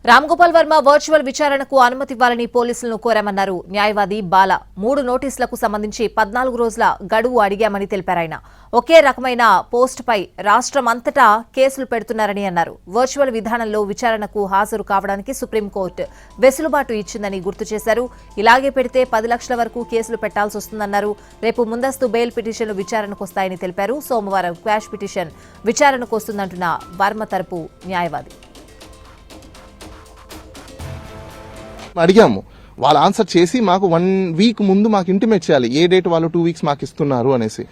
Ram Gopal Varma virtual విచారణకు అనుమతి ఇవ్వాలని పోలీసులను కోరామన్నారు న్యాయవాది బాల. 3 నోటీసులకు సంబంధించి 14 రోజుల గడువు అడిగామని తెలిపారాయన. ఒకే రకమైన పోస్టుపై రాష్ట్రమంతటా కేసులు పెడుతున్నారని అన్నారు. వర్చువల్ విధానంలో విచారణకు హాజరు కావడానికి సుప్రీంకోర్టు వెసులుబాటు ఇచ్చిందని గుర్తు చేశారు. ఇలాగే పెడితే 10 లక్షల వరకు కేసులు పెట్టాల్సి వస్తుందన్నారు. రేపు ముందస్తు బెయిల్ పిటిషన్లు విచారణకు వస్తాయని తెలిపారు. సోమవారం క్వాష్ పిటిషన్ విచారణకు వస్తుందంటున్న వర్మ తరపు న్యాయవాది. అడిగాము, వాళ్ళు ఆన్సర్ చేసి మాకు 1 వీక్ ముందు మాకు ఇంటిమేట్ చేయాలి ఏ డేట్ వాళ్ళు 2 వీక్స్ మాకు ఇస్తున్నారు అనేసి.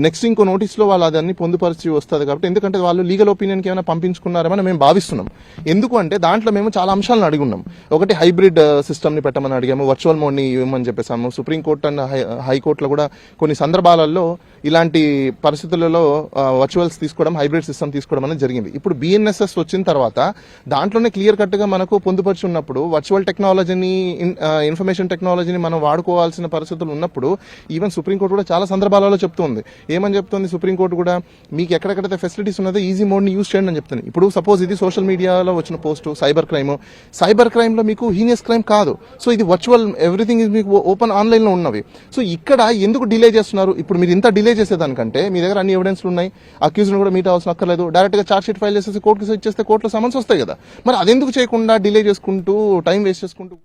నెక్స్ట్ ఇంకో నోటీస్లో వాళ్ళు అదన్నీ పొందుపరిచి వస్తుంది కాబట్టి, ఎందుకంటే వాళ్ళు లీగల్ ఒపీనియన్కి ఏమైనా పంపించుకున్నారని మేము భావిస్తున్నాం. ఎందుకు అంటే దాంట్లో మేము చాలా అంశాలను అడుగున్నాం. ఒకటి హైబ్రిడ్ సిస్టమ్ని పెట్టమని అడిగాము, వర్చువల్ మోడ్ని ఇవ్వమని చెప్పేసాము. సుప్రీంకోర్టు అండ్ హైకోర్టులో కూడా కొన్ని సందర్భాలలో ఇలాంటి పరిస్థితులలో వర్చువల్స్ తీసుకోవడం, హైబ్రిడ్ సిస్టమ్ తీసుకోవడం అనేది జరిగింది. ఇప్పుడు బిఎన్ఎస్ఎస్ వచ్చిన తర్వాత దాంట్లోనే క్లియర్ కట్గా మనకు పొందుపరిచి ఉన్నప్పుడు వర్చువల్ టెక్నాలజీని, ఇన్ఫర్మేషన్ టెక్నాలజీని మనం వాడుకోవాల్సిన పరిస్థితులు ఉన్నప్పుడు ఈవెన్ సుప్రీంకోర్టు కూడా చాలా సందర్భాలలో చెప్తుంది. ఏమని చెప్తుంది సుప్రీంకోర్టు కూడా, మీకు ఎక్కడెక్కడైతే ఫెసిలిటీస్ ఉన్నదో ఈజీ మోడ్ని యూజ్ చేయండి అని చెప్తుంది. ఇప్పుడు సపోజ్ ఇది సోషల్ మీడియాలో వచ్చిన పోస్టు సైబర్ క్రైమ్లో మీకు హీనియస్ క్రైమ్ కాదు. సో ఇది వర్చువల్, ఎవ్రీథింగ్ ఇస్ మీకు ఓపెన్ ఆన్లైన్లో ఉన్నవి. సో ఇక్కడ ఎందుకు డిలే చేస్తున్నారు? ఇప్పుడు మీరు ఇంత డిలే చేసేదానికంటే మీ దగ్గర అన్ని ఎవిడెన్స్లు ఉన్నాయి, అక్యూజ్ని కూడా మీట్ అవ్వాల్సిన అక్కర్లేదు, డైరెక్ట్గా ఛార్జ్ షీట్ ఫైల్ చేసేసి కోర్టుకి ఇచ్చేస్తే కోర్టులో సమన్స్ వస్తాయి కదా. మరి అదెందుకు చేయకుండా డిలే చేసుకుంటూ టైం వేస్ట్ చేసుకుంటూ